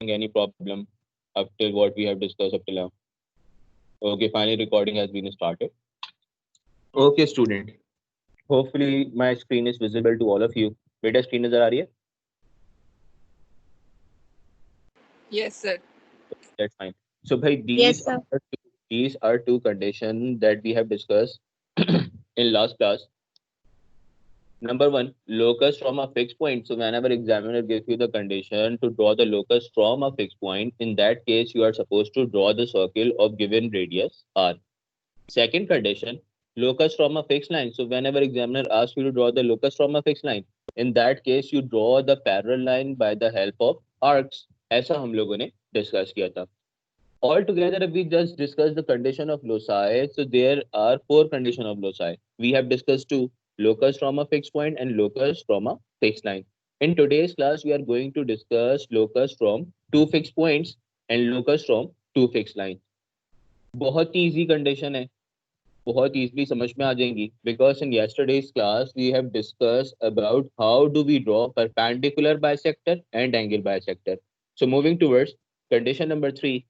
any problem up till what we have discussed up till now. Okay, finally recording has been started. Okay, student. Hopefully my screen is visible to all of you. बेटा screen नजर आ रही है? Yes, sir. That's fine. So, bhai, Yes, sir. these are two conditions that we have discussed in last class. Number one, locus from a fixed point. So whenever examiner gives you the condition to draw the locus from a fixed point, in that case, you are supposed to draw the circle of given radius r. Second condition, locus from a fixed line. So whenever examiner asks you to draw the locus from a fixed line, in that case, you draw the parallel line by the help of arcs. ऐसा हम लोगों ने discuss किया था. Altogether, if we just discuss the condition of loci, so there are four conditions of loci. We have discussed two, locus from a fixed point and locus from a fixed line. In today's class, we are going to discuss locus from two fixed points and locus from two fixed lines. बहुत ही easy condition है, बहुत easily समझ में आ जाएंगी, because in yesterday's class we have discussed about how do we draw perpendicular bisector and angle bisector. So moving towards condition number 3,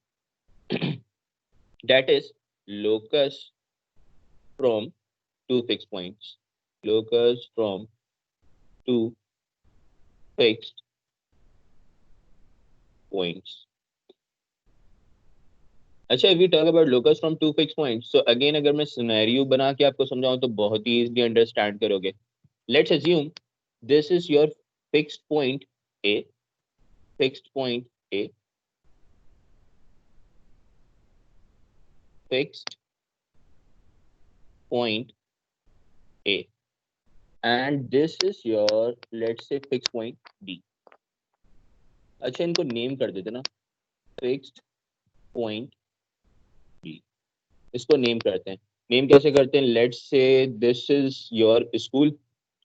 that is locus from two fixed points. Locus from two fixed points. अच्छा, if we talk about locus from two fixed points, so again अगर मैं scenario बना के आपको समझाऊं तो बहुत ही easily understand करोगे. Let's assume this is your fixed point A, fixed point A, fixed point A, and this is your, let's say, fixed point B. अच्छा, इनको नेम कर देते ना, fixed point B. इसको नेम करते हैं. नेम कैसे करते हैं? Let's say this is your school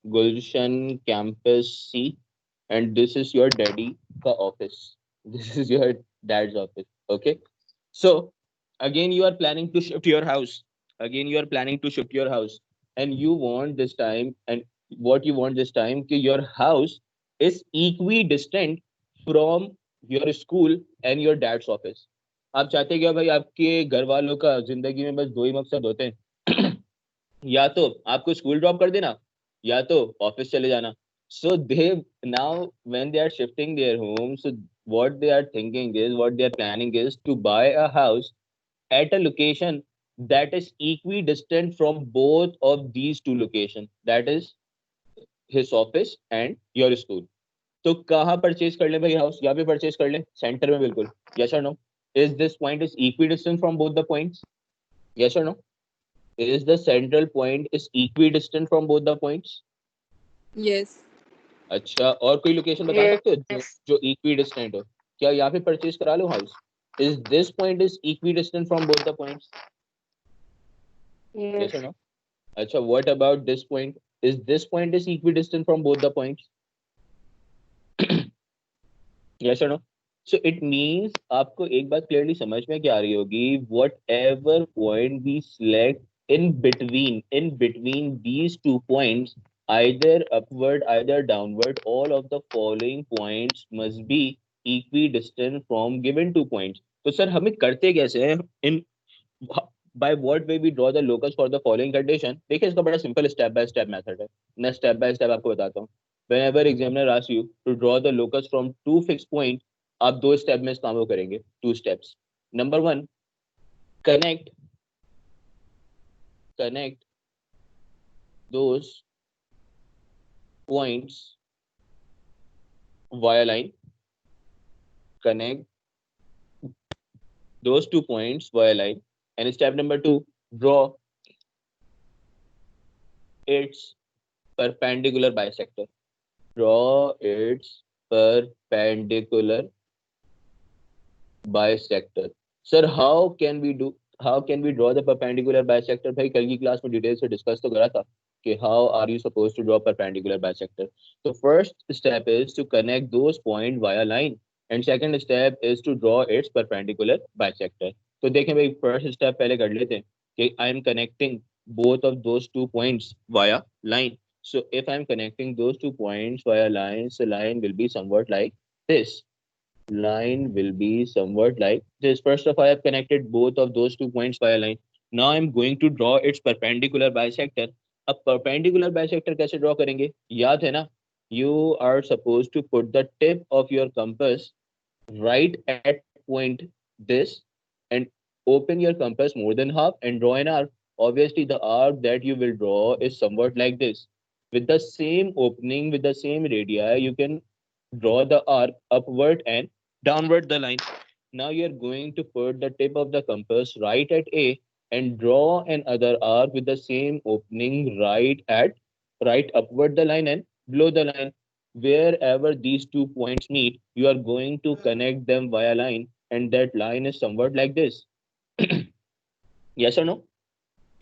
Gulshan campus C and this is your daddy का office. This is your dad's office. Okay, so again you are planning to shift your house. Again you are planning to shift your house, and you want this time, and what you want this time कि your house is equidistant from your school and your dad's office. आप चाहते क्या भाई, आपके घर वालों का जिंदगी में बस दो ही मकसद होते हैं या तो आपको स्कूल ड्रॉप कर देना या तो ऑफिस चले जाना. So they now when they are shifting their home, so what they are thinking is, what they are planning is to buy a house at a location that is equidistant from both of these two locations, that is his office and your school. तो कहाँ purchase कर ले भाई house? यहाँ पे purchase कर ले, centre में बिल्कुल. यस और no? Is this point is equidistant from both the points? Yes or no? Is the central point is equidistant from both the points? Yes. अच्छा, और कोई लोकेशन बता सकते हो जो Yes. जो equidistant हो? क्या यहाँ पे परचेज करा लो house? Is this point is equidistant from both the points? Yes or Yes. no? अच्छा, what about this point? Is this point is equidistant from both the points? Yes or no? So it means आपको एक बात clearly समझ में क्या आ रही होगी, whatever point we select in between these two points, either upward, either downward, all of the following points must be equidistant from given two points. तो sir हमें करते कैसे हैं? In by what way we draw the locus for the following condition? देखिए इसका बड़ा simple step by step method है. मैं स्टेप बाय स्टेप आपको बताता हूँ. Whenever examiner asks you to draw the locus from two fixed points, आप दो स्टेप में इस काम को करेंगे. Two steps. Number one, connect those points via line. Connect those 2 points via line. And step number two, draw its perpendicular bisector. Draw its perpendicular bisector. Sir, how can we draw the perpendicular bisector? भाई कल की class में detail से discuss तो करा था कि how are you supposed to draw perpendicular bisector. So first step is to connect those points via line, and second step is to draw its perpendicular bisector. तो देखें भाई, first step पहले कर लेते हैं कि I am connecting both of those 2 points via line. So if I am connecting those 2 points via lines, the line will be somewhat like this. line will be somewhat like this. First of all, I have connected both of those 2 points by a line. Now I'm going to draw its perpendicular bisector. अब perpendicular bisector कैसे draw करेंगे? याद है ना? You are supposed to put the tip of your compass right at point this and open your compass more than half and draw an arc. Obviously, the arc that you will draw is somewhat like this. With the same opening, with the same radii, you can draw the arc upward and downward the line. Now you're going to put the tip of the compass right at A and draw another arc with the same opening right upward the line and below the line. Wherever these 2 points meet, you are going to connect them via line, and that line is somewhat like this. Yes or no?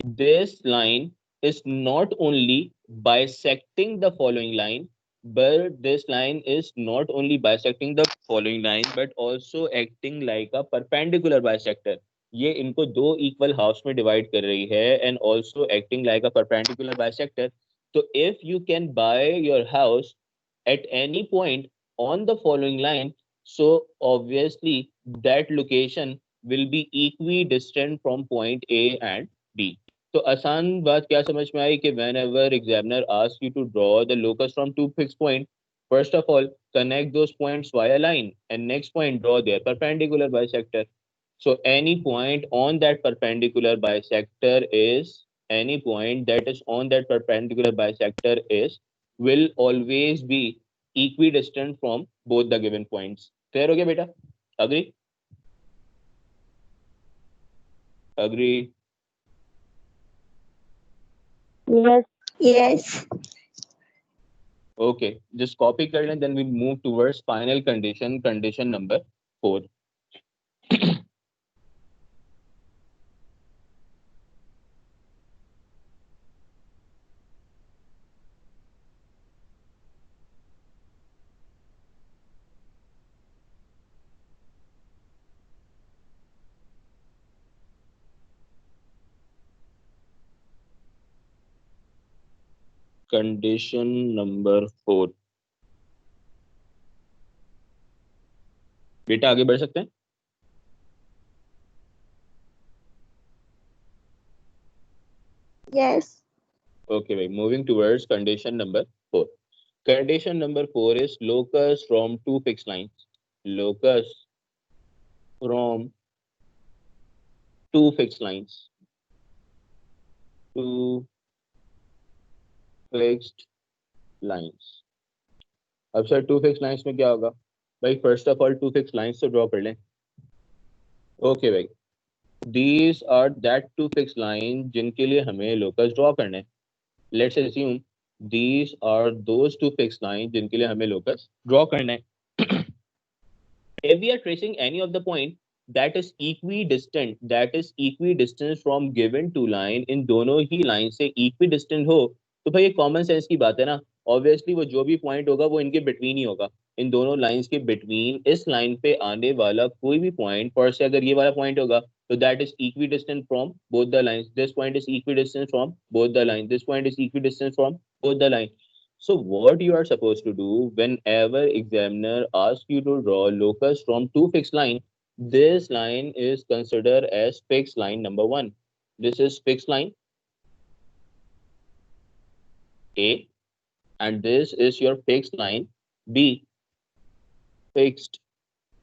This line is not only bisecting the following line, but this line is not only bisecting the following line, but also acting like a perpendicular bisector. ये इनको दो equal halves में divide कर रही है and also acting like a perpendicular bisector. So if you can buy your house at any point on the following line, so obviously that location will be equidistant from point A and B. तो आसान बात क्या समझ में आई कि whenever examiner asks you to draw the locus from two fixed point, first of all connect those points via line and next point draw their perpendicular bisector. So any point that is on that perpendicular bisector is will always be equidistant from both the given points. Clear हो गया बेटा? Agree? Agree? Yes. Yes. Okay, just copy कर लें, then we move towards final condition, condition number 4. Condition number 4. बेटा आगे बढ़ सकते हैं? Yes. Okay, भाई, moving towards condition number 4. Condition number 4 is locus from two fixed lines. Locus from two fixed lines. Two fixed lines. अब sir two fix lines में क्या होगा भाई? First of all two fix lines तो draw कर लें. Okay भाई, these are that two fixed lines जिनके लिए हमें लोकस ड्रॉ करने हैं. Let's assume these are those two fixed lines जिनके लिए हमें लोकस ड्रॉ करना है. If we are tracing any of the point that is equidistant from given two line, इन दोनों ही लाइन से equidistant हो तो भाई ये कॉमन सेंस की बात है ना. ऑब्वियसली वो जो भी पॉइंट होगा वो इनके बिटवीन ही होगा. इन दोनों लाइंस के बिटवीन इस लाइन पे आने वाला कोई भी पॉइंट, फॉर से अगर ये वाला पॉइंट होगा तो that is equidistant from both the lines. This point is equidistant from both the lines. This point is equidistant from both the lines. So what you are supposed to do whenever examiner asks you to draw locus from two fixed line, this line is considered as fixed line number 1. This is fixed line A, and this is your fixed line B. Fixed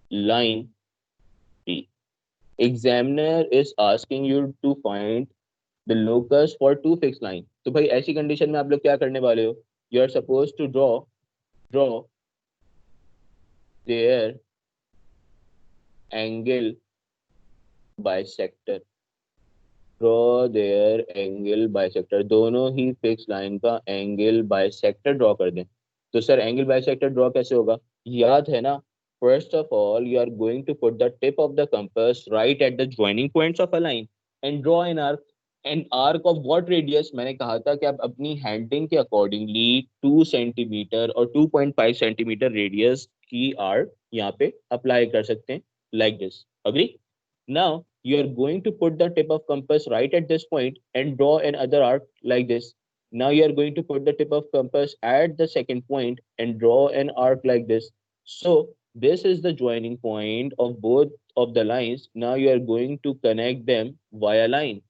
line B. Examiner is asking you to find the locus for two fixed line. तो भाई ऐसी condition में आप लोग क्या करने वाले हो? You are supposed to draw their angle bisector. Draw their angle bisector. दोनों ही फिक्स लाइन का एंगल बाइसेक्टर ड्रॉ कर दें. तो सर एंगल बाइसेक्टर ड्रॉ कैसे होगा? याद है ना? First of all you are going to put the tip of the compass right at the joining points of a line and draw an arc of what radius. मैंने कहा था कि आप अपनी हैंडिंग के अकॉर्डिंगली 2 सेंटीमीटर और 2.5 centimetre radius की arc यहाँ पे अप्लाई कर सकते हैं, like this. Agree? Now you are going to put the tip of compass right at this point and draw another arc like this. Now you are going to put the tip of compass at the second point and draw an arc like this. So This is the joining point of both of the lines. Now you are going to connect them via line.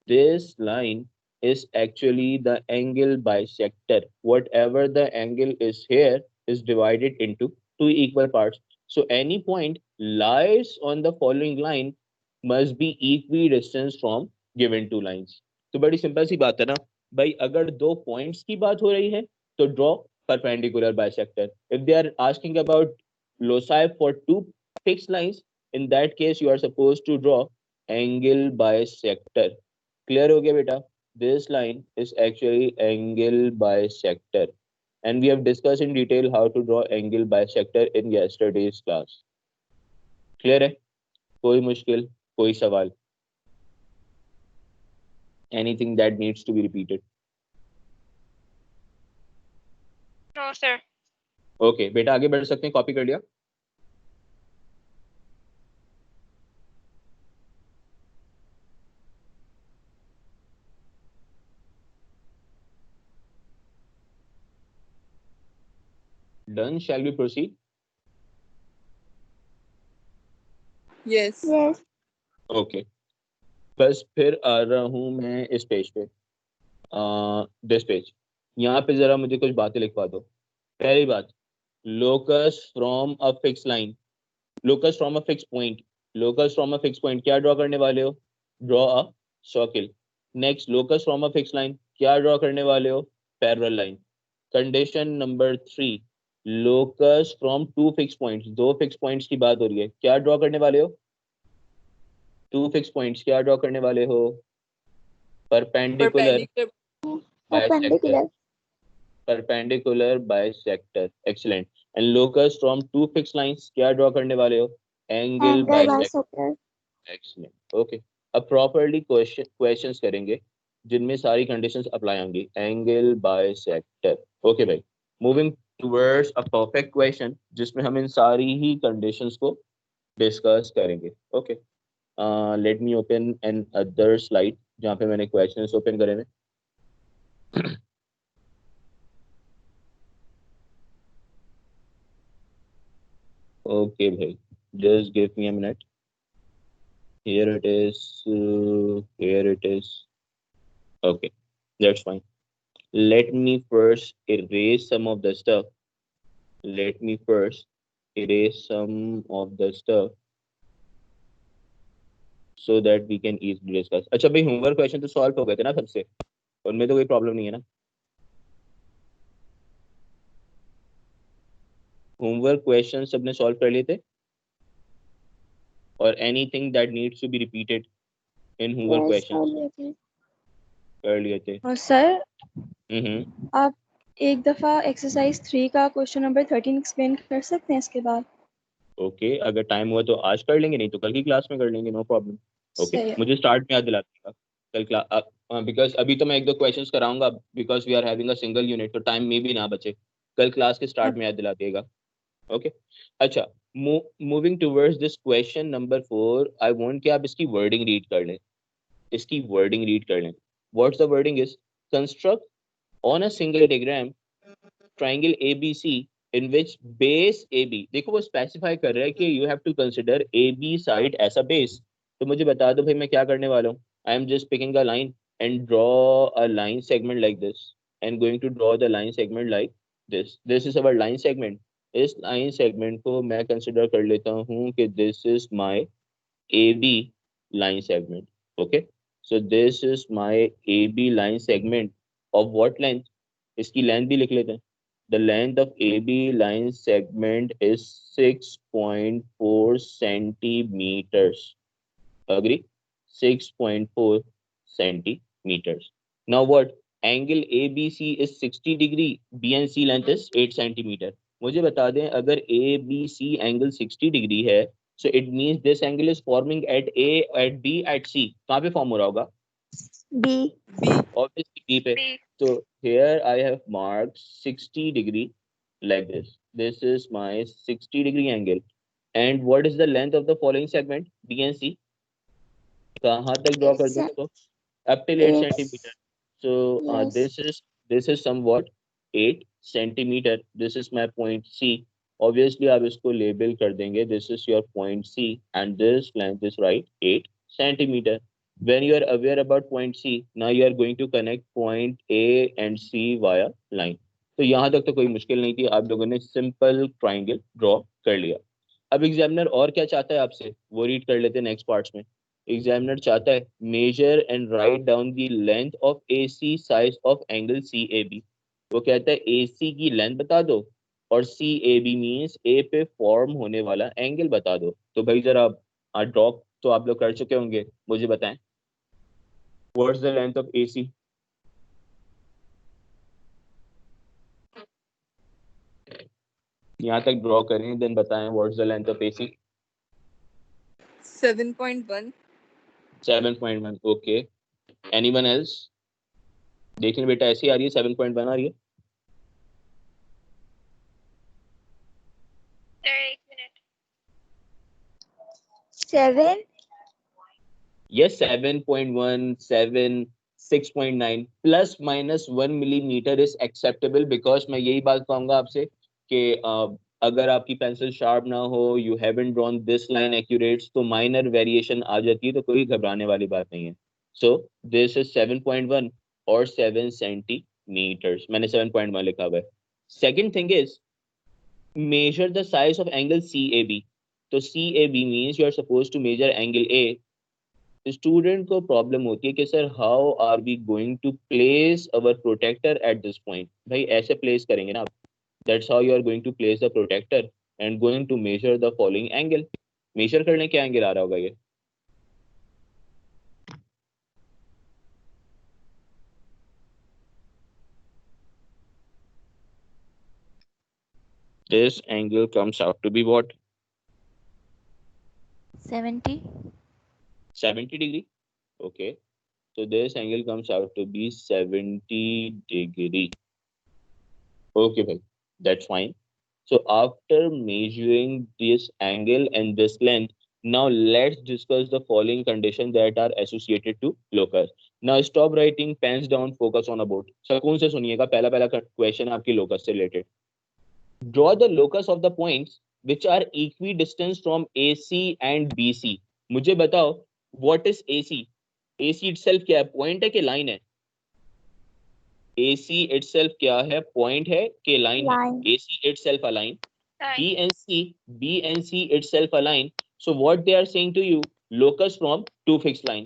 This line is actually the angle bisector. Whatever the angle is here is divided into two equal parts. So any point lies on the following line must be equidistant from given two lines. तो बड़ी simple सी बात है ना भाई, अगर दो points की बात हो रही है तो draw perpendicular bisector. If they are asking about loci for two fixed lines, in that case you are supposed to draw angle bisector. Clear हो गया बेटा? This line is actually angle bisector, and we have discussed in detail how to draw angle bisector in yesterday's class. Clear है? कोई मुश्किल, कोई सवाल? Anything that needs to be repeated? No, sir. Okay, बेटा आगे बढ़ सकते हैं. कॉपी कर लिया? Done. Shall we proceed? Yes. Yes. Okay. बस फिर आ रहा हूँ मैं इस पेज पे, दिस पेज. यहाँ पे जरा मुझे कुछ बातें लिखवा दो. पहली बात, locus from a fix line, locus from a fix point. Locus from a fix point क्या ड्रॉ करने वाले हो? Draw a circle. Next, locus from a fix line क्या ड्रॉ करने वाले हो? Parallel line. Condition number 3, locus from two fix points, दो fix points की बात हो रही है, क्या ड्रॉ करने वाले हो? टू फिक्स पॉइंट्स क्या ड्रॉ करने वाले हो? Perpendicular Perpendicular. bisector. Perpendicular. perpendicular bisector. Excellent. And locus from two fixed lines क्या ड्रॉ करने वाले हो? Angle Angle bisector. bisector. Excellent. Okay. अब प्रॉपरली क्वेश्चंस करेंगे जिनमें सारी कंडीशंस अप्लाई होंगी. Angle bisector. ओके भाई, moving towards a perfect question जिसमें हम इन सारी ही कंडीशंस को डिस्कस करेंगे. Okay, let me open an other slide जहाँ पे मैंने क्वेश्चंस ओपन करे हैं. Okay, bhai. Just give me a minute. Here it is. Here it is. Okay, that's fine. Let me first erase some of the stuff. Let me first erase some of the stuff so that we can easily discuss. अच्छा भाई, homework question तो solve हो गए थे ना सबसे, उनमें तो कोई प्रॉब्लम नहीं है ना? होमवर्क क्वेश्चन सबने सॉल्व कर लिए थे? और anything that needs to be repeated in homework Yes. Question कर लिए थे? और सर हम्म. आप एक दफ़ा एक्सरसाइज 3 का क्वेश्चन नंबर 13 एक्सप्लेन कर सकते हैं इसके बाद? ओके, अगर टाइम हुआ तो आज कर लेंगे, नहीं तो कल की क्लास में कर लेंगे. No problem. ओके, सही है। मुझे स्टार्ट में याद दिला देगा कल क्लास, बिकॉज अभी तो मैं एक दो क्वेश्चंस कराऊंगा because we are having a single unit, तो टाइम में भी ना बचे. कल क्लास के स्टार्ट में याद दिला देगा. ओके. अच्छा, moving towards this question number 4, I want कि आप इसकी वर्डिंग रीड कर लें. इसकी वर्डिंग रीड कर लें. What's the wording is, construct on a single diagram triangle ABC in which base AB, देखो वो स्पेसिफाई कर रहा है कि you have to consider AB side as a base. तो मुझे बता दो भाई मैं क्या करने वाला हूँ. I am just picking a line and draw a line segment like this and going to draw the line segment like this. This is our line segment. इस line segment को मैं consider कर लेता हूँ कि this is my AB line segment. Okay, so this is my AB line segment of what length? इसकी length भी लिख लेते हैं. The length of AB line segment is 6.4 centimeters. Agree? 6.4 centimeters. Now what? Angle ABC is 60 degree. BNC length is 8 centimeter. मुझे बता दें अगर ABC angle 60 degree है, so it means this angle is forming at A, at B, at C. कहाँ पे form हो रहा होगा? B. Obviously B पे. B. So here I have marked 60 degree like this. This is my 60 degree angle. And what is the length of the following segment? B and C. कहाँ तक draw कर दूँ इसको? Up till 8 Yes. centimeter. So Yes. this is somewhat 8 centimeter. This is my point C. Obviously आप इसको label कर देंगे, this is your point C and this length is right 8 centimetre. When you are aware about point C, now you are going to connect point A and C via line. तो यहाँ तक तो कोई मुश्किल नहीं थी, आप लोगों ने सिंपल ट्राइंगल ड्रॉ कर लिया. अब एग्जामिनर और क्या चाहता है आपसे, वो रीड कर लेते हैं नेक्स्ट पार्ट्स में. एग्जामिनर चाहता है measure and write down the length of AC size of angle CAB. वो कहता है AC की लेंथ बता दो और CAB मीन्स A पे फॉर्म होने वाला एंगल बता दो. तो भाई जरा ड्रॉ तो आप लोग कर चुके होंगे, मुझे बताएं what's the length of AC. यहाँ तक ड्रॉ करें देन बताएं what's the length of AC. 7.1. 7.1. Okay, anyone else? देख लें बेटा, ऐसी आ रही है 7.1 आ रही है. Sir, एक minute. 7. Yes, 7.1, 7, 6.9 plus minus 1 millimetre is acceptable. Because मैं यही बात कहूंगा आपसे कि अगर आपकी पेंसिल शार्प ना हो, you haven't drawn this line accurate, तो माइनर वेरिएशन आ जाती है, तो कोई घबराने वाली बात नहीं है. सो दिस इज 7.1 और 7 सेंटीमीटर्स. मैंने 7.1 लिखा हुआ है. Second thing is measure the size of angle CAB. तो CAB means you are suppose to measure angle A. Student को प्रॉब्लम होती है कि sir how are we going to place our protector at this point. भाई ऐसे place करेंगे ना आप, that's how you are going to place the protector and going to measure the following angle. Measure करने क्या एंगल आ रहा होगा ये? This angle comes out to be what? 70. 70 degree. Okay. So this angle comes out to be 70 degree. Okay, bhai. That's fine. So after measuring this angle and this length, now let's discuss the following conditions that are associated to locus. Now stop writing, pens down, focus on a board. सुकून से सुनिएगा, पहला पहला question आपकी locus से related. Draw the locus of the points which are equidistant from AC and BC. मुझे बताओ what is AC? AC itself क्या है, पॉइंट है कि लाइन है? AC itself क्या है, पॉइंट है कि लाइन है? Line. AC itself a line. Line. B and C itself a line. So what they are saying to you, locus from two fixed line.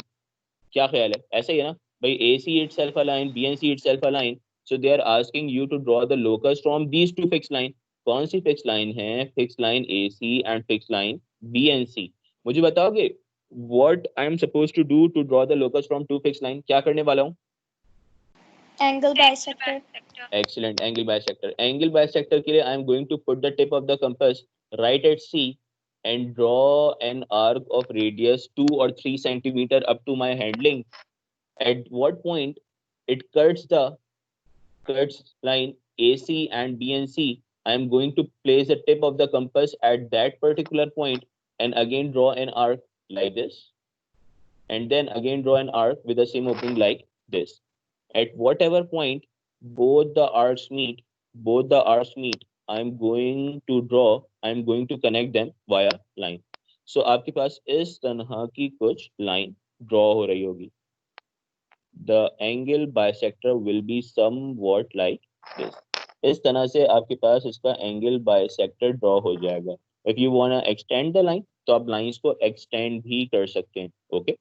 क्या ख्याल है, ऐसा ही है ना भाई? AC itself a line, B and C itself a line. So they are asking you to draw the locus from these two fixed line. कौन सी fixed line है? Fixed line AC and fixed line B and C. मुझे बताओगे what I am supposed to do to draw the locus from two fixed line? क्या करने वाला हूँ? Angle bisector. Excellent. Angle bisector. Angle bisector के लिए I am going to put the tip of the compass right at C and draw an arc of radius 2 or 3 centimeter up to my hand length. At what point it cuts line AC and B and C, I am going to place the tip of the compass at that particular point and again draw an arc like this, and then again draw an arc with the same opening like this. At whatever point both the arcs meet, I am going to connect them via line. So आपके पास इस तरह की कुछ line draw हो रही होगी. The angle bisector will be somewhat like this. इस तरह से आपके पास इसका angle bisector draw हो जाएगा. If you wanna extend the line, तो आप lines को extend भी कर सकते हैं. Okay?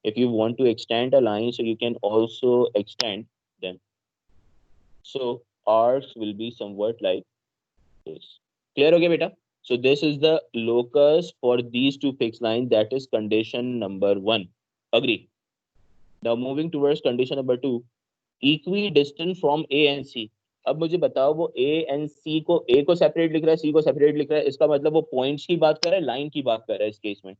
If you want to extend a line, so you can also extend them. So arcs will be somewhat like this. Clear हो गया बेटा? So this is the locus for these two fixed lines. That is condition number 1. Agree? Now moving towards condition number 2, equidistant from A and C. अब मुझे बताओ वो A and C को, A को separate लिख रहा है, C को सेपरेट लिख रहा है, इसका मतलब वो पॉइंट्स की बात कर रहा है, लाइन की बात कर रहा है इस केस में.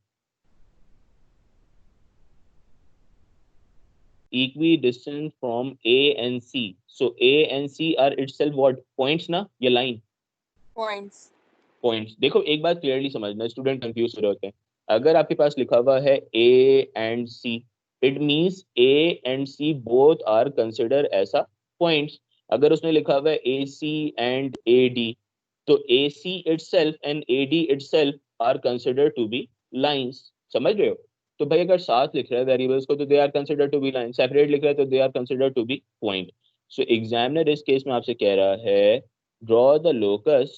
Equidistant from A and C. So A and C are itself what? Points ना, या line? Points. Points. देखो एक बात क्लियरली समझना, स्टूडेंट कंफ्यूज हो रहे होते हैं. अगर आपके पास लिखा हुआ है A and C, it means A and C both are considered as a points. अगर उसने लिखा हुआ है AC and AD, तो AC itself and AD itself are considered to be lines. समझ रहे हो? तो भाई अगर साथ लिख रहा है वेरिएबल्स को तो they are considered to be line, separate लिख रहा है तो they are considered to be point. So examiner इस केस में आपसे कह रहा है draw the locus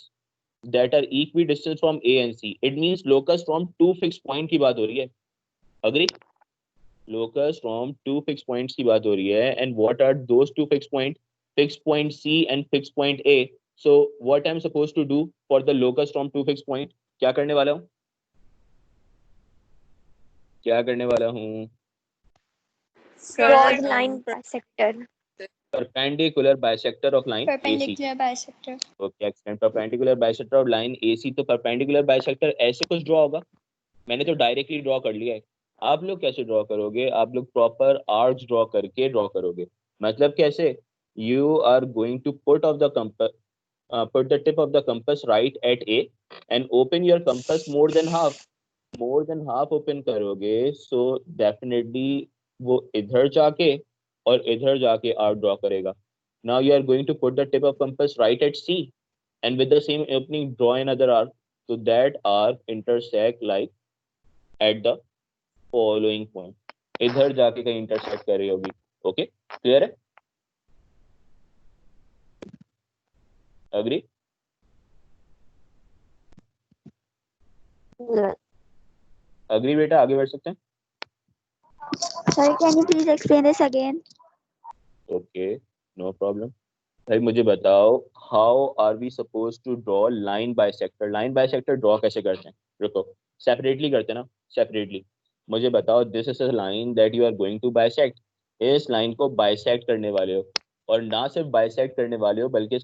that are equidistance from A and C. It means locus from two fix point की बात हो रही है. Agree? Locus from two fix points की बात हो रही है. And what are those two fix point? Fix point C and fix point A. So what I'm supposed to do for the locus from two fixed point? क्या करने वाला हूँ? क्या करने वाला हूँ? Draw the line bisector. Perpendicular bisector of line AC. Perpendicular bisector. Okay, excellent. Perpendicular bisector of line AC. तो perpendicular bisector ऐसे कुछ ड्रॉ होगा. मैंने तो डायरेक्टली ड्रॉ कर लिया है. आप लोग कैसे ड्रॉ करोगे? आप लोग प्रॉपर आर्क्स ड्रॉ करके ड्रॉ करोगे. मतलब कैसे? You are going to put off the compass. Put the tip of the compass right at A and open your compass more than half. More than half open करोगे, so definitely वो इधर जाके और इधर जाके आर्क ड्रॉ करेगा. Now you are going to put the tip of compass right at C and with the same opening draw another arc. So that arc intersect like at the following point. इधर जाके कहीं intersect कर रही होगी. Okay, clear है? Agree? Yes. Agree बेटा, आगे बढ़ सकते हैं? Sorry, can you please explain this again? Okay, no problem. भाई मुझे बताओ how are we suppose to draw line bisector. Line bisector draw कैसे करते हैं? रुको, सेपरेटली करते हैं ना? सेपरेटली. मुझे बताओ this is a line that you are going to bisect. इस लाइन को बाइसेक्ट करने वाले हो और ना सिर्फ बाइसेक्ट करने वाले हो बल्कि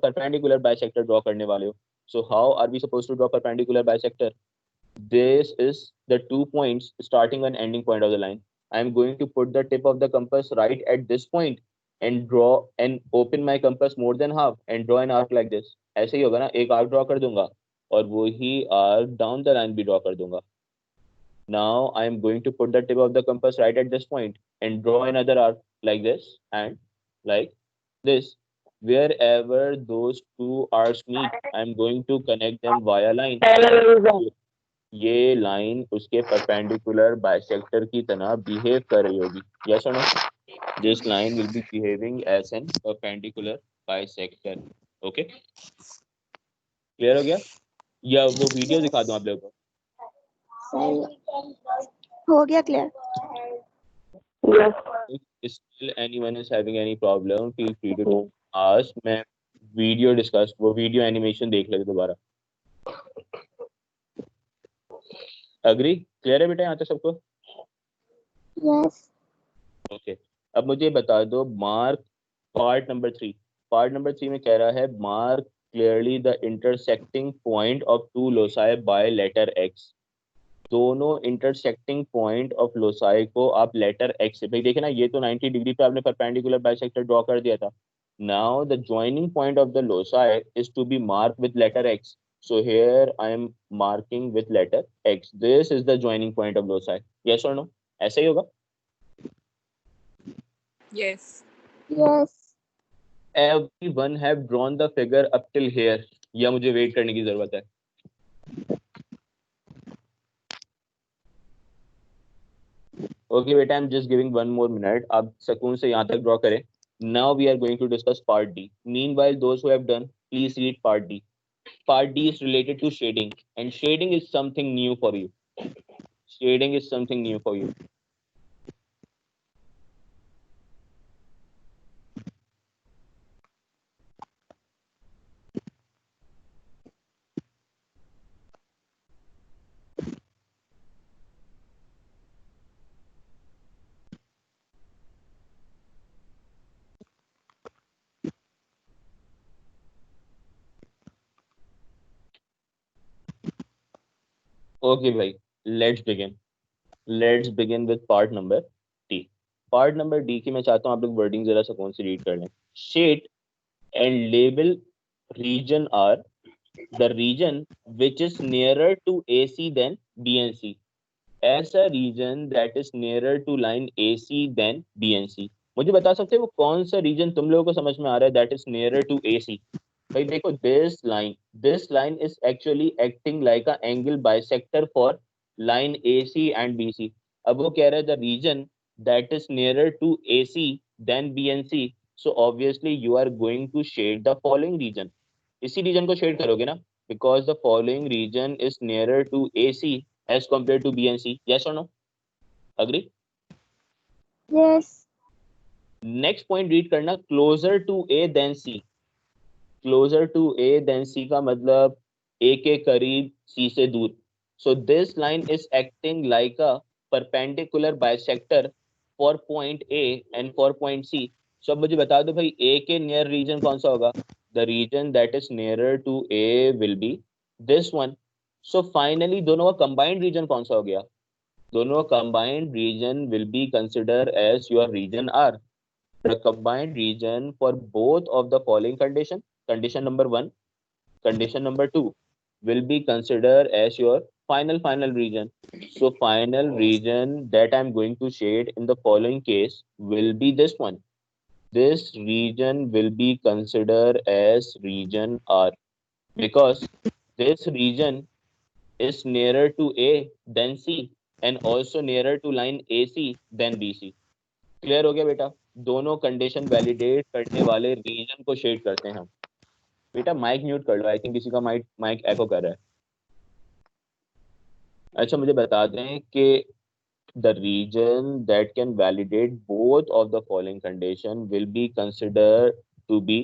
परपेंडिकुलर बाइसेक्टर ड्रॉ करने वाले हो. So how are we suppose to draw perpendicular bisector? This is the 2 points starting and ending point of the line. I am going to put the tip of the compass right at this point and draw and open my compass more than half and draw an arc like this. ऐसे ही होगा ना, एक arc draw कर दूंगा और वही arc down the line भी draw कर दूंगा. Now I am going to put the tip of the compass right at this point and draw another arc like this and like this. Wherever those two arcs meet, I am going to connect them via line. ये line उसके perpendicular bisector की तरह behave कर रही होगी. Yes और no? This line will be behaving as an perpendicular bisector. Okay, clear हो गया? या वो वीडियो दिखा दूं आप लोगों को? हो गया clear? If still anyone is having any problem, feel free to ask. मैं वीडियो डिस्कस, वो वीडियो एनिमेशन देख लेते दोबारा. अग्री? क्लियर है बेटा यहाँ तक सबको? Yes. ओके, अब मुझे बता दो mark part number 3. Part number 3 में कह रहा है mark clearly the intersecting point of two loci by letter X. दोनों इंटरसेक्टिंग पॉइंट ऑफ लोसाई को आप लेटर एक्स से, भाई देखे ना, ये तो 90 डिग्री पे आपने परपेंडिकुलर बाइसेक्टर ड्रॉ कर दिया था. Now the joining point of the loci is to be mark with letter X. So here I am marking with letter X. This is the joining point of loci. Yes or no? ऐसा ही होगा? Yes. Yes. Everyone have drawn the figure up till here. या मुझे wait करने की जरूरत है? Okay बेटा, I'm just giving one more minute. आप सुकून से यहाँ तक ड्रॉ करें. Now we are going to discuss part D. Meanwhile, those who have done, please read part D. Part D is related to shading, and shading is something new for you. Shading is something new for you. Okay भाई, let's begin. Let's begin with part number D. Part number D की मैं चाहता हूँ आप लोग wording जरा सुकून से रीड कर लें. Shade and label region are the region which is nearer to AC than BNC. ऐसा region that is nearer to line AC than BNC. मुझे बता सकते हो वो कौन सा region तुम लोगों को समझ में आ रहा है that is nearer to AC? भाई देखो, this line is actually acting like a angle bisector for line AC and BC. अब वो कह रहा है the region that is nearer to AC than BNC, so obviously you are going to shade the following region. इसी region को shade करोगे ना, because the following region is nearer to AC as compared to BNC. Yes और no? Agree? Yes. Next point read करना, closure to A than C. Closer to A than C का मतलब A के करीब C से दूर. So this line is acting like a perpendicular bisector for point A and for point C. सो अब मुझे बता दो भाई, A के नियर रीजन कौन सा होगा? The region that is nearer to A will be this one. So finally दोनों का कंबाइंड रीजन कौन सा हो गया? दोनों का combined region will be consider as your region R. The combined region for both of the following condition number 1, condition number 2 will be considered as your final region. So final region that I'm going to shade in the following case will be this one. This region will be considered as region R, because this region is nearer to A than C and also nearer to line AC than BC. Clear हो गया बेटा? दोनों condition validate करने वाले reason को shade करते हैं हम. बेटा माइक म्यूट कर लो, आई थिंक किसी का माइक एको कर रहा है. अच्छा मुझे बता दें कि the region that can validate both of the following condition will be consider to be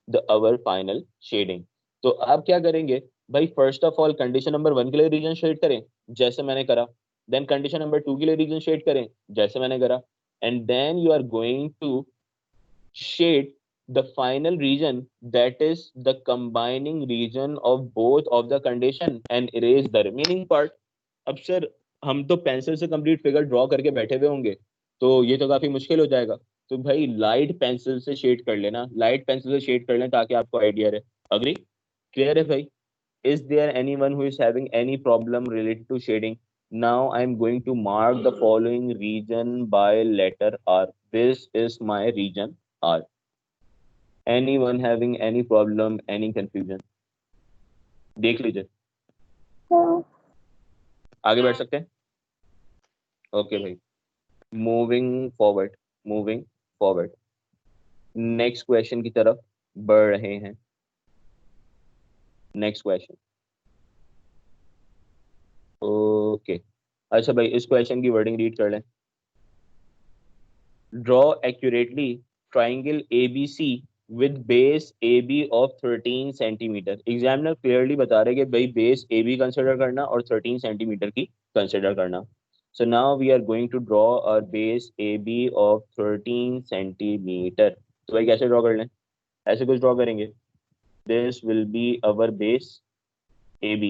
the our final shading. तो आप क्या करेंगे भाई? First of all condition number 1 के लिए रीजन शेड करें जैसे मैंने करा, देन कंडीशन नंबर 2 के लिए रीजन शेड करें जैसे मैंने करा, and then you are going to shade the final region that is the combining region of both of the condition and erase the remaining part. अब सर हम तो pencil से कंप्लीट फिगर ड्रॉ करके बैठे हुए होंगे, तो ये तो काफी मुश्किल हो जाएगा. तो भाई लाइट पेंसिल से शेड कर लेना, लाइट पेंसिल से शेड कर लें ताकि आपको आइडिया रहे. अग्री? क्लियर है भाई? Is there anyone who is having any problem related to shading? Now I am going to mark the following region by letter R. This is my region R. Anyone having any problem, any confusion? देख लीजिए. No. आगे बढ़ सकते हैं? Okay भाई. Moving forward next question की तरफ बढ़ रहे हैं. Next question. ओके. अच्छा भाई इस क्वेश्चन की वर्डिंग रीड कर लें. Draw accurately triangle ABC with base AB of 13 centimetre. Examiner clearly बता रहे कि भाई बेस AB कंसिडर करना और 13 सेंटीमीटर की कंसिडर करना. So now we are going to draw a base AB of 13 centimetre. तो भाई कैसे ड्रॉ कर लें? ऐसे कुछ ड्रॉ करेंगे. This will be our base AB.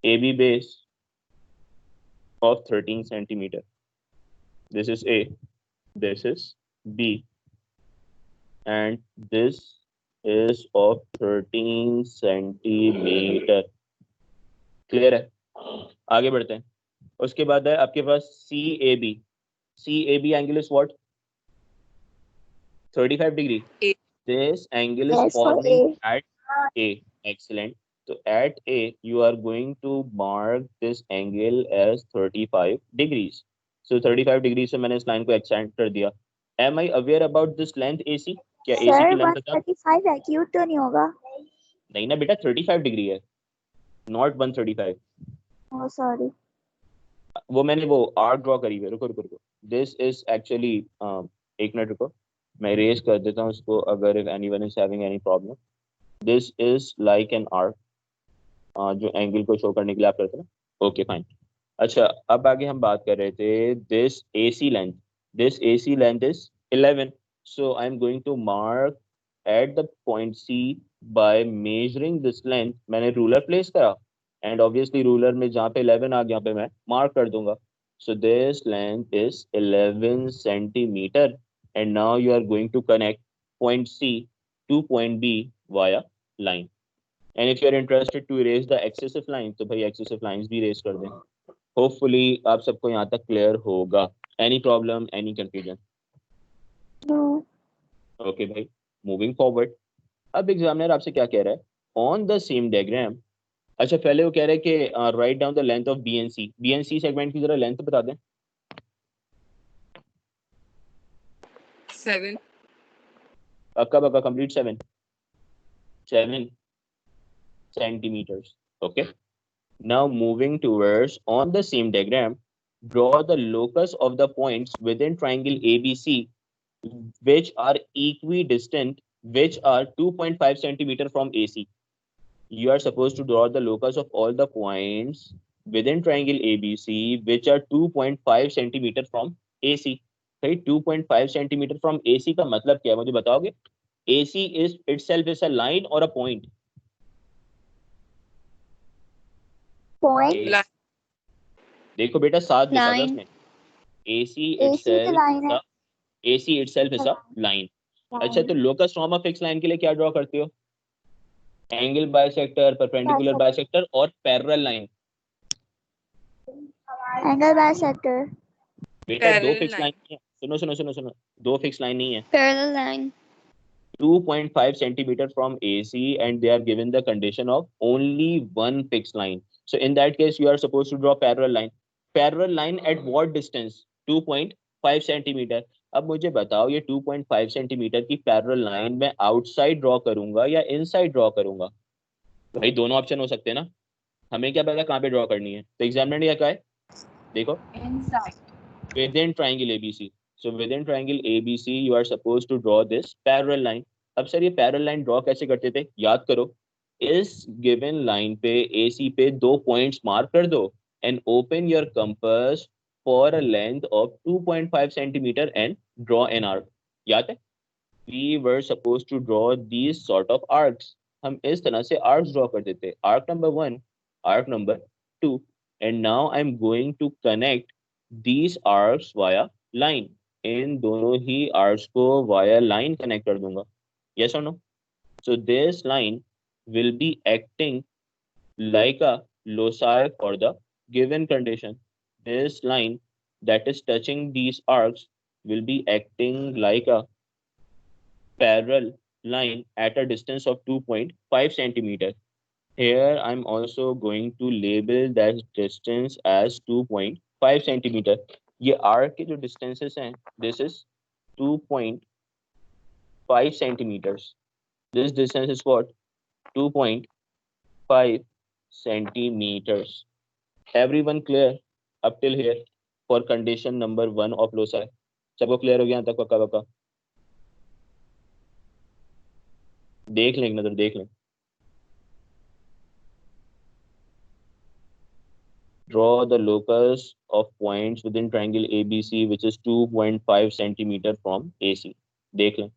AB base of 13 centimeter. This is A, this is B, and this is of 13 centimeter. Clear है? आगे बढ़ते हैं. उसके बाद है आपके पास CAB. CAB angle is what? 35 degree. A. This angle is Yes, for forming A. at A. Excellent. So at A, you are going to mark this angle as 35 degrees. So 35 degrees से मैंने इस line को extend कर दिया. Am I aware about this length AC? क्या AC Sir, की length पता? 135 acute तो नहीं होगा? नहीं ना बेटा, 35 डिग्री है, नॉट 135. Oh, sorry. वो मैंने वो आर्क ड्रॉ करी है. रुको रुको रुको. दिस इज एक्चुअली एक मिनट रुको, मैं इरेज कर देता हूँ उसको अगर if anyone is having any problem. This is like an arc, जो एंगल को शो करने के लिए आप करते हैं ना. Okay fine. अच्छा अब आगे हम बात कर रहे थे this AC length is 11. So I am going to mark at the point C by measuring this length. मैंने रूलर प्लेस करा एंड ऑब्वियसली रूलर में जहाँ पे 11 आ गया पे मैं मार्क कर दूंगा. So this length is 11 centimetre and now you are going to connect point C to point B via line. And if you are interested to erase the excessive lines, तो भाई excessive lines भी erase कर दें. Hopefully आप सबको यहाँ तक clear होगा. Any problem, any confusion? No. Okay भाई, moving forward. अब एग्जामिनर आपसे क्या कह रहा है, ऑन द सेम डायग्राम। अच्छा पहले वो कह रहा है कि right down the length of BNC. BNC segment की जरा लेंथ बता दें। 7. पक्का पक्का complete 7 centimeters. Okay. Now moving towards on the same diagram, draw the locus of the points within triangle ABC which are equidistant, which are 2.5 centimeter from AC. You are supposed to draw the locus of all the points within triangle ABC which are 2.5 centimeter from AC. भाई 2.5 centimeter from AC का मतलब क्या है मुझे बताओगे? AC is itself is a line or a point? Point. Line. देखो बेटा साथ लिखा था Line. उसने, AC AC तो itself line is है. a AC itself is a line. अच्छा तो locus from a fix line के लिए क्या ड्रॉ करते हो? एंगल बाइसेक्टर, परपेंडिकुलर बाइसेक्टर और पैरेलल लाइन। Angle bisector. बेटा दो Parallel फिक्स लाइन line. नहीं है, सुनो सुनो सुनो सुनो, दो फिक्स लाइन नहीं है। Parallel line. 2.5 centimeter from AC and they are given the condition of only one fixed line. So in that case you are supposed to draw parallel line. Parallel line at what distance? 2.5 centimeter. अब मुझे बताओ ये 2.5 centimetre की parallel line मैं outside draw करूंगा या inside draw करूंगा? भाई दोनों ऑप्शन हो सकते हैं ना, हमें क्या पता कहाँ पे ड्रॉ करनी है। तो एग्जामिनर ने क्या कहा है, देखो Inside. within triangle ABC. So within triangle ABC, you are supposed to draw this parallel line. अब सर ये पैरेलल लाइन ड्रॉ कैसे करते थे, याद करो। इस गिवन लाइन पे AC पे दो पॉइंट्स मार्क कर दो and open your compass for a length of 2.5 centimeter and draw an arc. याद है? We were supposed to draw these sort of arcs. हम इस तरह से arcs draw करते थे. Arc number 1, arc number 2, and now I'm going to connect these arcs via line. इन दोनों ही arcs को via line connect कर दूंगा. Yes or no? So this line will be acting like a loci for the given condition. This line that is touching these arcs will be acting like a parallel line at a distance of 2.5 centimeter. Here I'm also going to label that distance as 2.5 centimeter. ये arc के जो distances हैं, this is 2.5 centimeters. This distance is what? 2.5 centimeters. Everyone clear up till here for condition number 1 of loci? सबको clear हो गया यहाँ तक पक्का पक्का? देख लें एक नजर देख लें। Draw the locus of points within triangle ABC which is 2.5 centimeter from AC. देख लें।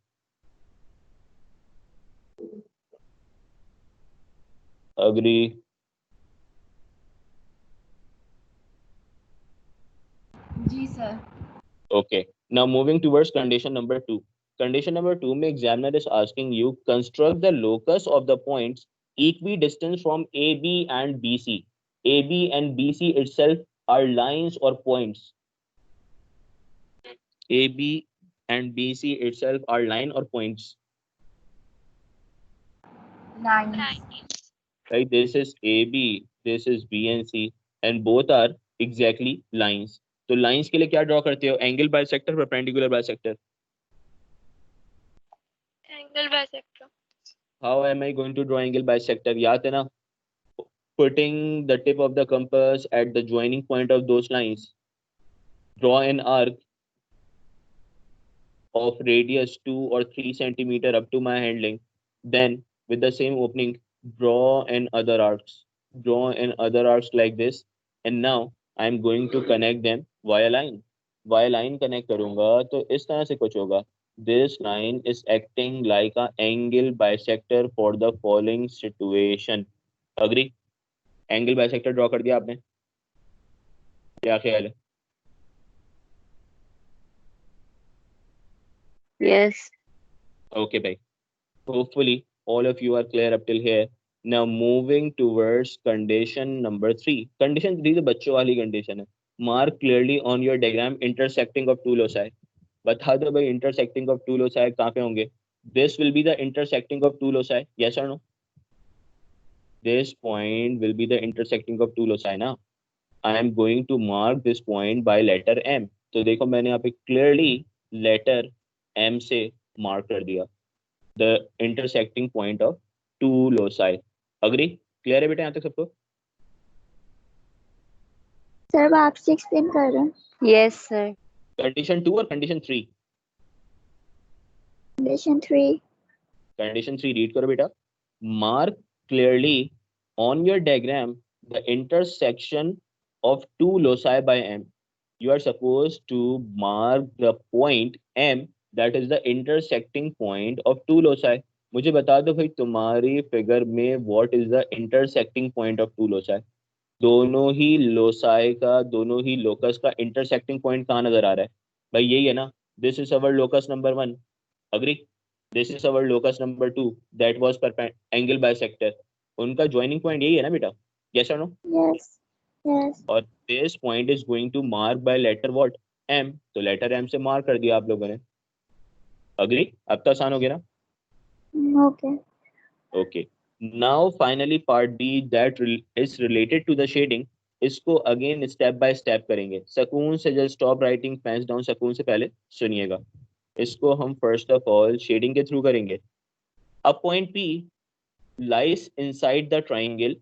Agree? जी sir. Okay. Now moving towards condition number 2. Condition number 2 में examiner is asking you construct the locus of the points equidistant from AB and BC. AB and BC itself are lines or points. AB and BC itself are line or points. Lines. Right? This is AB, this is B and C, and both are exactly lines. तो lines के लिए क्या draw करते हो? Angle bisector, perpendicular bisector. Angle bisector. How am I going to draw angle bisector? याद है ना? Putting the tip of the compass at the joining point of those lines. Draw an arc of radius 2 or 3 centimeter up to my hand length. Then with the same opening, draw an other arcs. Draw an other arcs like this. And now I'm going to connect them via line. Via line connect करूँगा तो इस तरह से कुछ होगा. This line is acting like an angle bisector for the following situation. Agree? Angle bisector draw कर दिया आपने? क्या ख्याल है? Yes. Okay, bhai. Hopefully, all of you are clear up till here. Now, moving towards condition number 3. Condition 3 तो बच्चों वाली condition है. Mark clearly on your diagram intersecting of two loci. बता दो भाई intersecting of two loci कहाँ पे होंगे? this will be the intersecting of two loci, yes or no? This point will be the intersecting of two loci ना. I am going to mark this point by letter M. तो देखो मैंने यहाँ पे clearly letter M से mark कर दिया the intersecting point of two loci. Agree? Clear है बेटा यहाँ तक सबको? सर अब आपसे एक्सप्लेन कर रहे हैं. Yes, sir. Condition 2 और condition 3? Condition 3. Condition 3 read करो बेटा. Mark clearly on your diagram the intersection of two loci by M. You are supposed to mark the point M that is the intersecting point of two loci. मुझे बता दो भाई तुम्हारी figure में what is the intersecting point of two loci? दोनों ही loci का, दोनों ही locus का intersecting point कहाँ नजर आ रहा है भाई? यही है ना. This is our locus number 1. Agree? This is our locus number 2 that was angle bisector. उनका joining point यही है ना बेटा? Yes or no? Yes. Yes. और this point is going to mark by letter what? M. तो letter M से mark कर दिया आप लोगों ने. Agree? अब तो आसान हो गया ना? Okay. Okay. Now finally part B that is related to the shading. इसको again step by step करेंगे. सकून से just stop writing pens down. सकून से पहले सुनिएगा. इसको हम first of all shading के through करेंगे. A point P lies inside the triangle.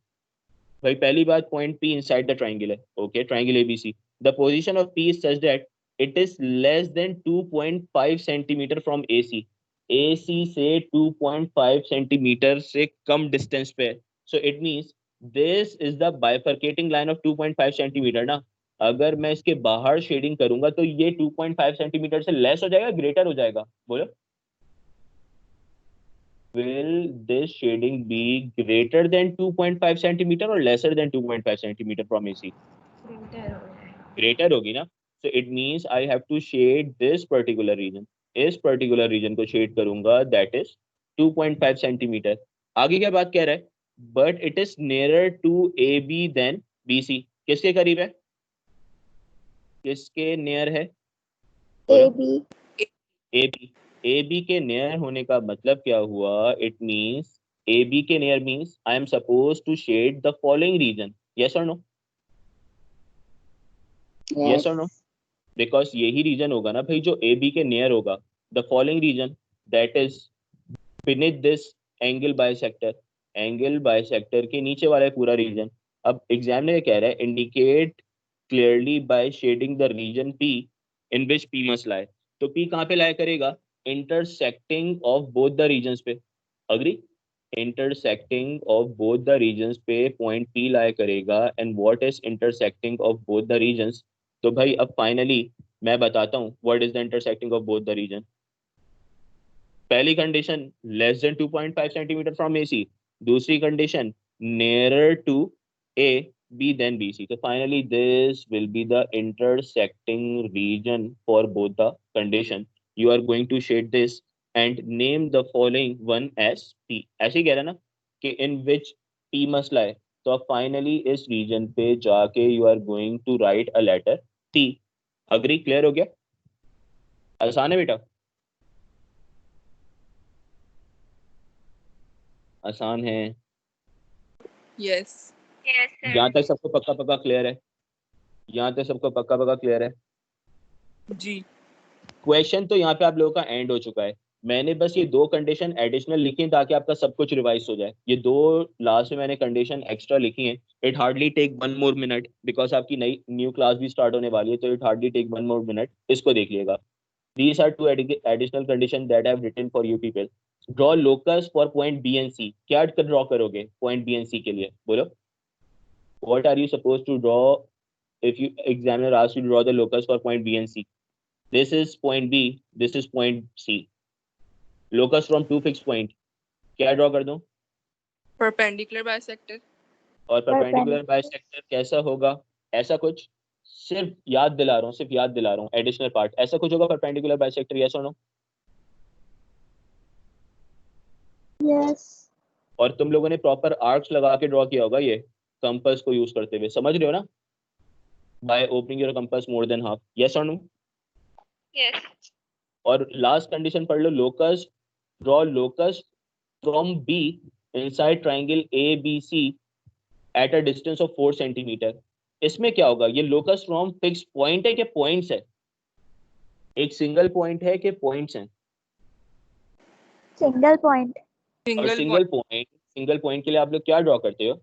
भाई पहली बात point P inside the triangle है. Okay, triangle ABC. The position of P is such that it is less than 2.5 centimeter from AC. AC से 2.5 centimeter से कम distance पे. So it means this is the bifurcating line of 2.5 centimeter ना. अगर मैं इसके बाहर shading करूंगा तो ये 2.5 सेंटीमीटर से लेस हो जाएगा, ग्रेटर हो जाएगा? बोलो. Will this shading be greater than 2.5 centimeter or lesser than 2.5 centimeter from AC? Greater होगी ना. So it means I have to shade this particular region. इस particular region को shade करूंगा, that is 2.5 centimeter. आगे क्या बात कह रहा है? But it is nearer to AB than BC. किसके करीब है? किसके near है? AB. AB. AB के near होने का मतलब क्या हुआ? It means AB के near means I am supposed to shade the following region. Yes or no? Yes or no? Because यही region होगा ना भाई जो AB के near होगा. The following region that is beneath this angle bisector. Angle bisector के नीचे वाला पूरा region. अब एग्जाम में कह रहा है indicate clearly by shading the region P in which P must lie. तो P कहाँ पे lie करेगा? Intersecting of both the regions पे. Agree? Intersecting of both the regions पे point P lie करेगा. And what is intersecting of both the regions? तो भाई अब finally मैं बताता हूँ what is the intersecting of both the region. पहली condition less than 2.5 centimeter from AC. दूसरी condition nearer to A B then BC. So finally this will be the intersecting region for both the condition. You are going to shade this and name the following one as P. ऐसे ही कह रहा ना कि in which P must lie. तो अब finally इस region पे जाके you are going to write a letter T. Agree? Clear हो गया? आसान है बेटा? आसान है? Yes. Yes, sir. यहाँ तक सबको पक्का पक्का क्लियर है? यहाँ तक सबको पक्का पक्का क्लियर है? जी. क्वेश्चन तो यहाँ पे आप लोगों का एंड हो चुका है. मैंने बस ये दो कंडीशन एडिशनल लिखी हैं ताकि आपका सब कुछ रिवाइज हो जाए. ये दो लास्ट में मैंने कंडीशन एक्स्ट्रा लिखी हैं. It hardly take 1 more minute because आपकी नई न्यू क्लास भी स्टार्ट होने वाली है. तो it hardly take 1 more minute. इसको देख लिएगा. These are two additional conditions that I have written for you people. Draw locus for point B and C. क्या ड्रॉ करोगे point B and C के लिए? बोलो. What are you supposed to draw if you examiner asks you to draw the locus for point B and C? This is point B. This is point C. Locus from two fixed point. क्या draw कर दूं? Perpendicular bisector. और perpendicular bisector कैसा होगा? ऐसा कुछ. सिर्फ याद दिला रहा हूँ, सिर्फ याद दिला रहा हूँ. एडिशनल पार्ट ऐसा कुछ होगा perpendicular bisector. Yes or no? Yes. और तुम लोगों ने प्रॉपर आर्क्स लगा के ड्रॉ किया होगा ये कंपास को यूज करते हुए. समझ रहे हो ना? By opening your compass more than half. Yes और नो? Yes. और लास्ट कंडीशन पढ़ लो. Locus draw locus from B inside triangle ABC at a distance of 4 centimeter. इसमें क्या होगा? ये locus from fixed point है कि points है? एक single point है कि points हैं? Single point. और Single single point के लिए आप लोग क्या draw करते हो?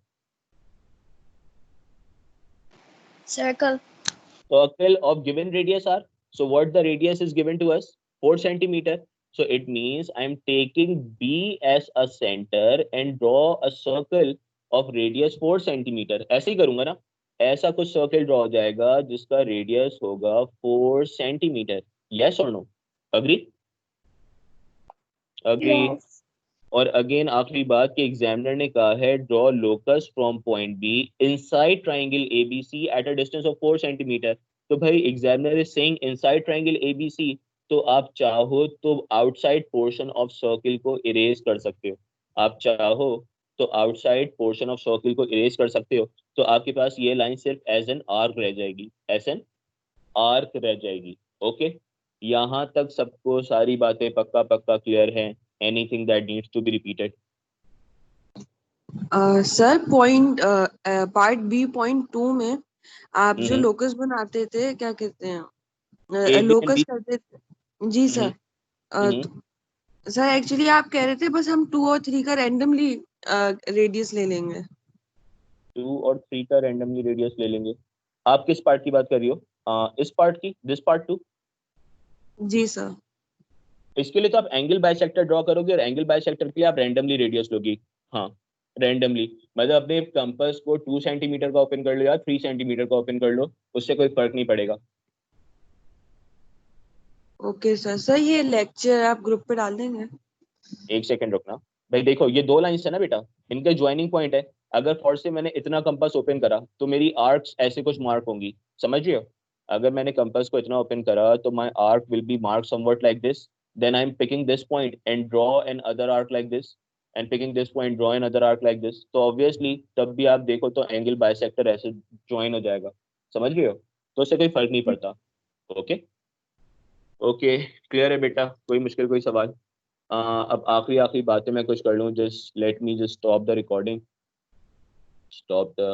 Circle. Circle of given radius are, so what the radius is given to us? 4 centimeter. So it means I am taking B as a center and draw a circle of radius 4 centimeter. ऐसे ही करूंगा ना, ऐसा कुछ circle draw हो जाएगा जिसका radius होगा 4 centimetre. Yes और नो? अग्री? अग्री. Yes. और अगेन आखिरी बात कि एग्जामिनर ने कहा है draw locus from point be inside triangle ABC at a distance of 4 centimetre. तो भाई examiner is saying inside triangle ABC, तो आप चाहो तो आउटसाइड पोर्शन ऑफ सर्किल को इरेज कर सकते हो. आप चाहो तो आउटसाइड पोर्शन ऑफ सर्किल को इरेज कर सकते हो. तो आपके पास ये लाइन सिर्फ एज एन आर्क रह जाएगी, एज एन आर्क रह जाएगी. ओके, यहाँ तक सबको सारी बातें पक्का पक्का क्लियर है? Anything that needs to be repeated? Sir point part B point 2 में आप जो लोकस बनाते थे, क्या कहते हैं, A, B and locus B? करते थे जी सर. सर एक्चुअली आप कह रहे थे बस हम 2 और 3 का रैंडमली रेडियस ले लेंगे. 2 और 3 का रैंडमली रेडियस ले लेंगे. आप किस पार्ट की बात कर रही हो? इस पार्ट की, दिस पार्ट 2? Ji sir. इसके लिए तो आप एंगल बाइसेक्टर ड्रॉ करोगे और एंगल बाइसेक्टर के लिए आप रैंडमली रेडियस लोगी. हाँ, रैंडमली मतलब अपने कंपास को 2 सेंटीमीटर का ओपन कर लो या 3 सेंटीमीटर का ओपन कर लो, उससे कोई फर्क नहीं पड़ेगा. Okay sir. सर ये लेक्चर आप ग्रुप पे डाल देंगे? एक सेकंड रुकना भाई. देखो ये 2 लाइंस है ना बेटा, इनका ज्वाइनिंग पॉइंट है. अगर फॉर से मैंने इतना कंपास ओपन करा तो मेरी आर्क्स ऐसे कुछ मार्क होंगी, समझ रहे हो? अगर मैंने कंपास को इतना ओपन करा तो my arc will be mark somewhat like this. Then I'm picking this point and draw another arc like this, and picking this point, draw another arc like this. तो obviously तब भी आप देखो तो एंगल बाइसेक्टर ऐसे join हो जाएगा, समझ रहे हो? तो उससे कोई फर्क नहीं पड़ता. ओके ओके, क्लियर है बेटा? कोई मुश्किल, कोई सवाल? अब आखिरी बातें मैं कुछ कर लूँ. Just let me just stop the recording. Stop the